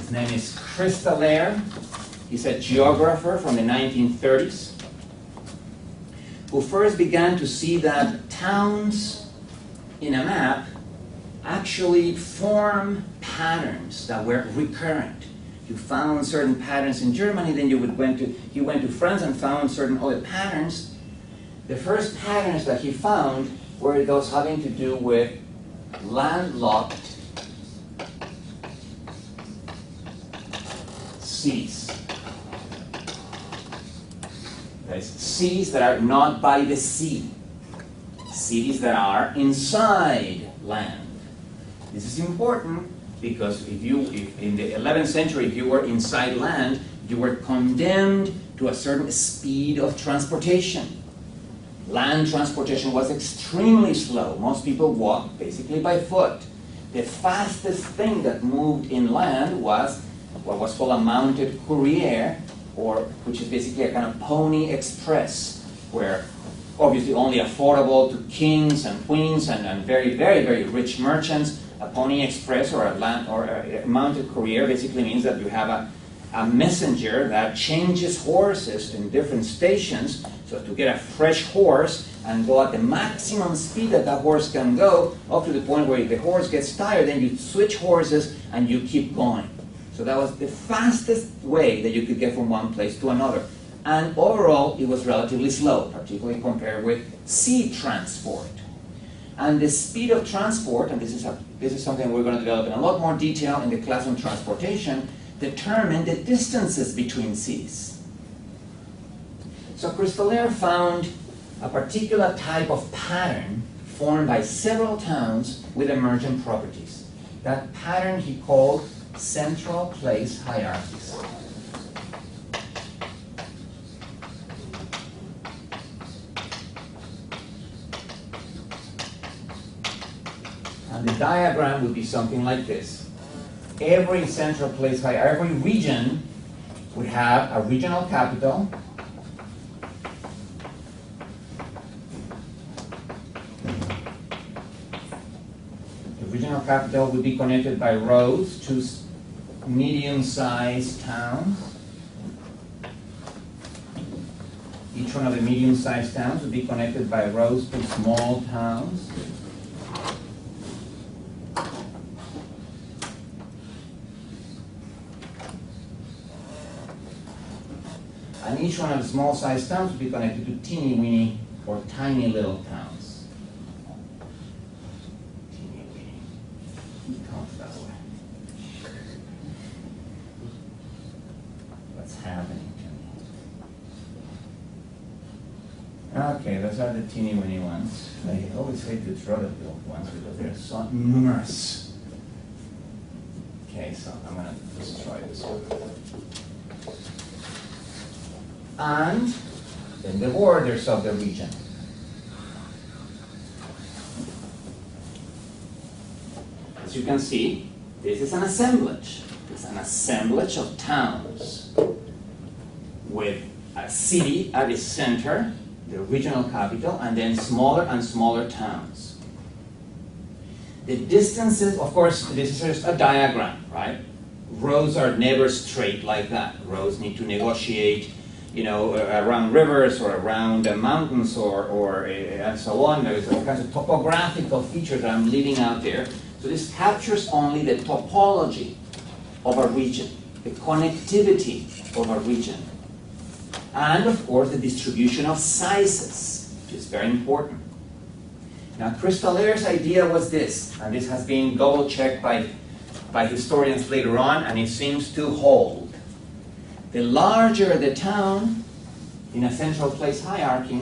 His name is Cristalaire. He's a geographer from the 1930s who first began to see that towns in a map actually form patterns that were recurrent. You found certain patterns in Germany, then you went to France and found certain other patterns. The first patterns that he found were those having to do with landlocked cities. That is, cities that are not by the sea. Cities that are inside land. This is important because if in the 11th century, if you were inside land, you were condemned to a certain speed of transportation. Land transportation was extremely slow. Most people walked basically by foot. The fastest thing that moved inland was what was called a mounted courier, which is basically a kind of pony express, where obviously only affordable to kings and queens and very, very, very rich merchants. A pony express or a mounted courier basically means that you have a messenger that changes horses in different stations. So to get a fresh horse and go at the maximum speed that that horse can go, up to the point where if the horse gets tired, then you switch horses and you keep going. So that was the fastest way that you could get from one place to another. And overall, it was relatively slow, particularly compared with sea transport. And the speed of transport, and this is something we're going to develop in a lot more detail in the class on transportation, determine the distances between cities. So Cristalaire found a particular type of pattern formed by several towns with emergent properties. That pattern he called central place hierarchies. And the diagram would be something like this. Every central place hierarchy, every region would have a regional capital, regional capital would be connected by roads to medium-sized towns. Each one of the medium-sized towns would be connected by roads to small towns. And each one of the small-sized towns would be connected to teeny-weeny or tiny little towns. What's happening to me? Okay, those are the teeny-weeny ones. I always hate to throw the little ones because they're so numerous. Okay, so I'm going to destroy this one. And then the borders of the region. As you can see, this is an assemblage. It's an assemblage of towns with a city at its center, the regional capital, and then smaller and smaller towns. The distances, of course, this is just a diagram, right? Roads are never straight like that. Roads need to negotiate, around rivers or around mountains and so on. There's all kinds of topographical features that I'm leaving out there. So this captures only the topology of a region, the connectivity of a region. And of course the distribution of sizes, which is very important. Now Cristalaire's idea was this, and this has been double-checked by historians later on, and it seems to hold. The larger the town in a central place hierarchy,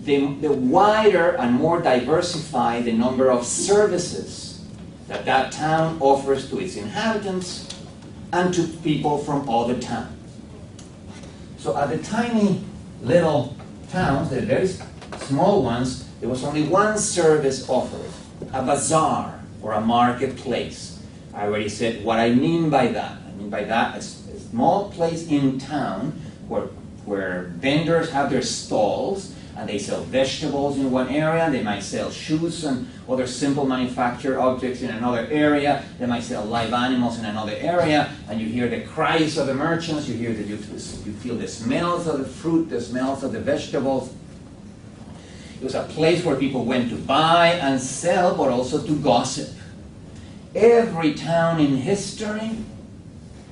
the wider and more diversified the number of services that that town offers to its inhabitants and to people from other towns. So at the tiny little towns, the very small ones, there was only one service offered, a bazaar or a marketplace. I already said what I mean by that. I mean by that a small place in town where vendors have their stalls and they sell vegetables in one area, they might sell shoes and other simple manufactured objects in another area, they might sell live animals in another area, and you hear the cries of the merchants, you feel the smells of the fruit, the smells of the vegetables. It was a place where people went to buy and sell, but also to gossip. Every town in history,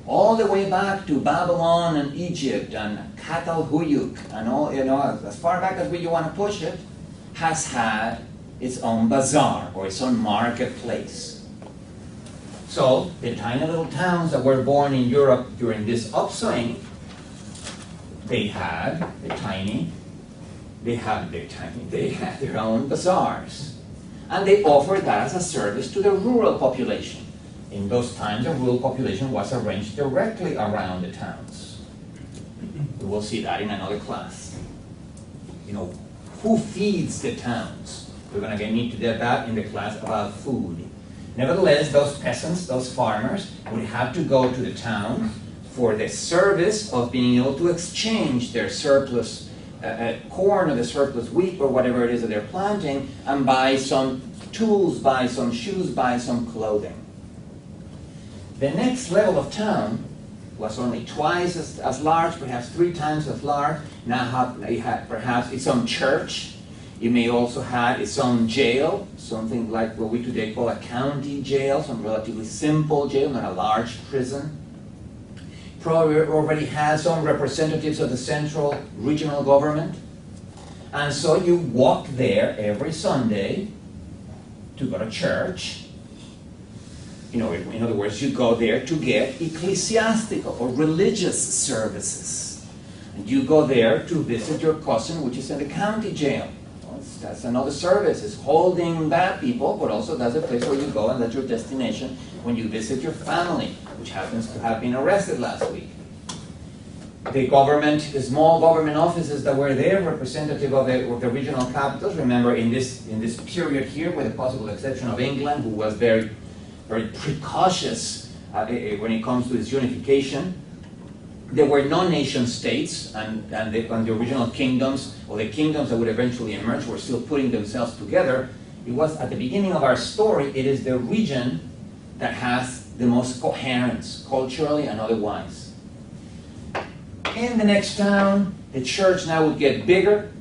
all the way back to Babylon and Egypt and Catalhuyuk and all, as far back as you want to push it, has had its own bazaar or its own marketplace. So the tiny little towns that were born in Europe during this upswing, they had their own bazaars. And they offered that as a service to the rural population. In those times, the rural population was arranged directly around the towns. We will see that in another class. Who feeds the towns? We're going to need to get that in the class about food. Nevertheless, those peasants, those farmers, would have to go to the town for the service of being able to exchange their surplus corn or the surplus wheat or whatever it is that they're planting and buy some tools, buy some shoes, buy some clothing. The next level of town was only twice as large, perhaps 3 times as large. Now it had perhaps its own church. It may also have its own jail, something like what we today call a county jail, some relatively simple jail, not a large prison. Probably already has some representatives of the central regional government. And so you walk there every Sunday to go to church. In other words, you go there to get ecclesiastical or religious services. And you go there to visit your cousin, which is in the county jail. That's another service. It's holding back people, but also that's a place where you go, and that's your destination when you visit your family, which happens to have been arrested last week. The small government offices that were there, representative of the regional capitals. Remember, in this period here, with the possible exception of England, who was very precautious when it comes to its unification, there were no nation states, and the original kingdoms, or the kingdoms that would eventually emerge, were still putting themselves together. It was at the beginning of our story, it is the region that has the most coherence, culturally and otherwise. In the next town, the church now would get bigger.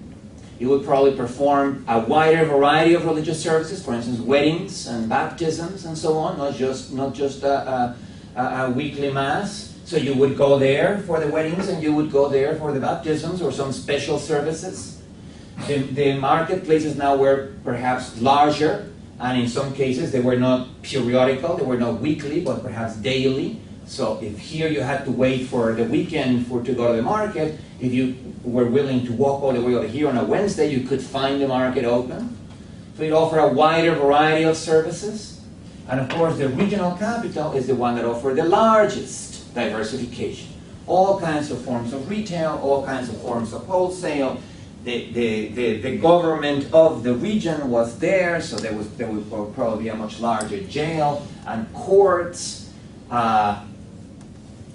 It would probably perform a wider variety of religious services, for instance, weddings and baptisms and so on, not just a weekly mass. So you would go there for the weddings and you would go there for the baptisms or some special services. The marketplaces now were perhaps larger, and in some cases they were not periodical, they were not weekly, but perhaps daily. So if here you had to wait for the weekend to go to the market, if you were willing to walk all the way over here on a Wednesday, you could find the market open. So it offered a wider variety of services. And of course, the regional capital is the one that offered the largest diversification. All kinds of forms of retail, all kinds of forms of wholesale. The government of the region was there, so there would probably be a much larger jail and courts.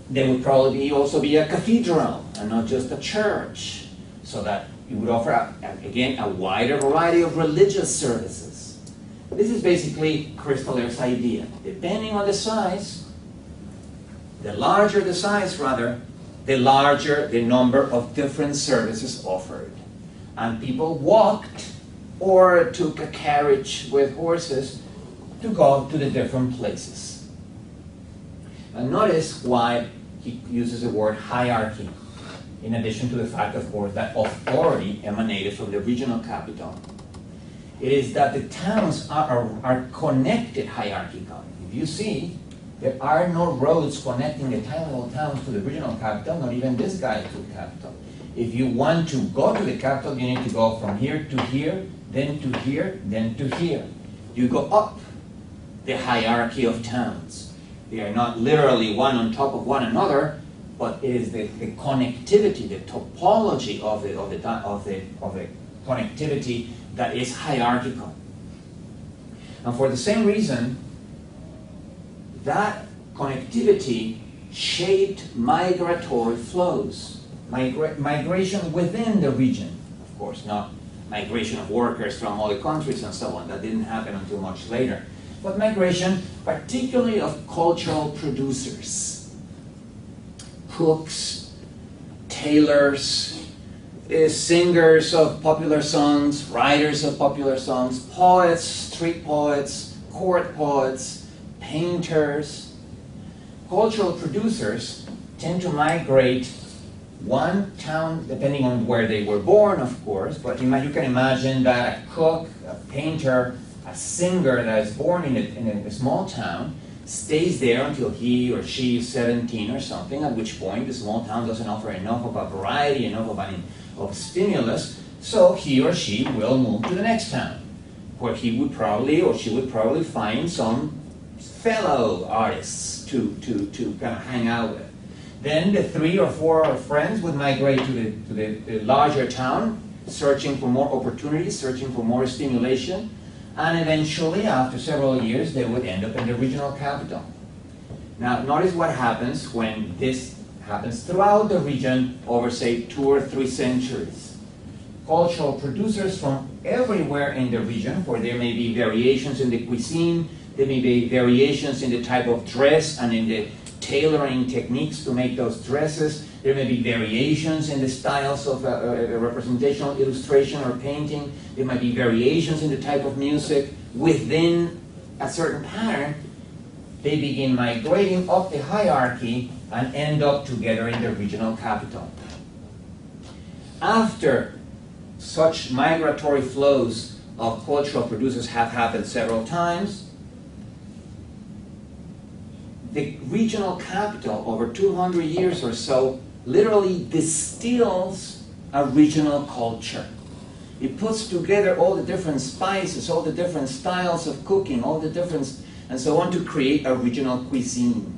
There would probably also be a cathedral and not just a church, so that you would offer, again, a wider variety of religious services. This is basically Crystalaire's idea. Depending on the size, the larger the size rather, the larger the number of different services offered. And people walked or took a carriage with horses to go to the different places. And notice why he uses the word hierarchy, in addition to the fact, of course, that authority emanated from the regional capital. It is that the towns are connected hierarchically. If you see, there are no roads connecting the tiny little towns to the regional capital, not even this guy to the capital. If you want to go to the capital, you need to go from here to here, then to here, then to here. You go up the hierarchy of towns. They are not literally one on top of one another, but it is the connectivity, the topology of the connectivity that is hierarchical. And for the same reason, that connectivity shaped migratory flows, migration within the region. course, not migration of workers from other countries and so on. That didn't happen until much later. But migration, particularly of cultural producers, cooks, tailors, singers of popular songs, writers of popular songs, poets, street poets, court poets, painters. Cultural producers tend to migrate one town, depending on where they were born, of course, but you can imagine that a cook, a painter, a singer that is born in a small town stays there until he or she is 17 or something, at which point the small town doesn't offer enough of a variety, enough of stimulus, so he or she will move to the next town, where he would probably or she would probably find some fellow artists to kind of hang out with. Then the 3 or 4 friends would migrate to the larger town, searching for more opportunities, searching for more stimulation, and eventually, after several years, they would end up in the regional capital. Now, notice what happens when this happens throughout the region over, say, 2 or 3 centuries. Cultural producers from everywhere in the region, where there may be variations in the cuisine, there may be variations in the type of dress and in the tailoring techniques to make those dresses. There may be variations in the styles of representational illustration or painting. There might be variations in the type of music. Within a certain pattern, they begin migrating up the hierarchy and end up together in the regional capital. After such migratory flows of cultural producers have happened several times, the regional capital, over 200 years or so, literally distills a regional culture. It puts together all the different spices, all the different styles of cooking, all the different, and so on, to create a regional cuisine.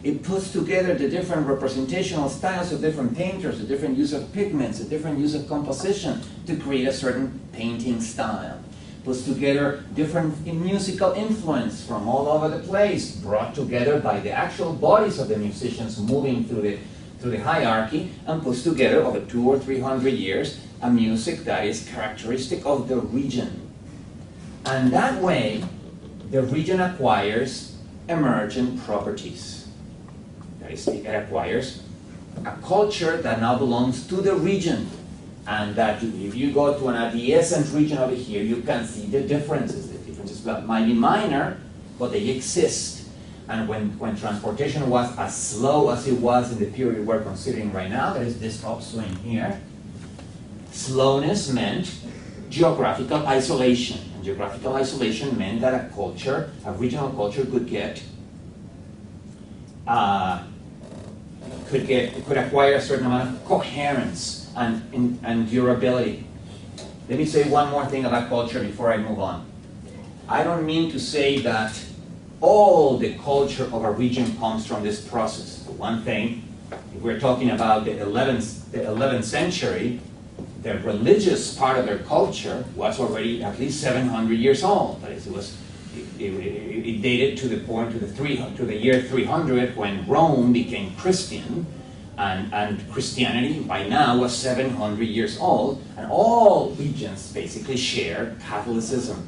It puts together the different representational styles of different painters, the different use of pigments, the different use of composition to create a certain painting style. Puts together different musical influence from all over the place, brought together by the actual bodies of the musicians moving through the hierarchy, and puts together over 200 or 300 years a music that is characteristic of the region. And that way, the region acquires emergent properties. That is, it acquires a culture that now belongs to the region. And that if you go to an adjacent region over here, you can see the differences. The differences might be minor, but they exist. And when transportation was as slow as it was in the period we're considering right now, there is this upswing here, slowness meant geographical isolation. And geographical isolation meant that a culture, a regional culture, could acquire a certain amount of coherence and durability. Let me say one more thing about culture before I move on. I don't mean to say that all the culture of a region comes from this process. For one thing, if we're talking about the 11th century, the religious part of their culture was already at least 700 years old. That is, it dated to the year 300, when Rome became Christian. And Christianity by now was 700 years old, and all regions basically shared Catholicism.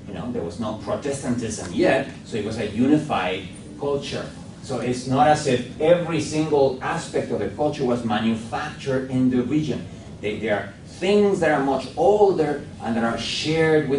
You know, there was no Protestantism yet, so it was a unified culture. So it's not as if every single aspect of the culture was manufactured in the region. There are things that are much older and that are shared with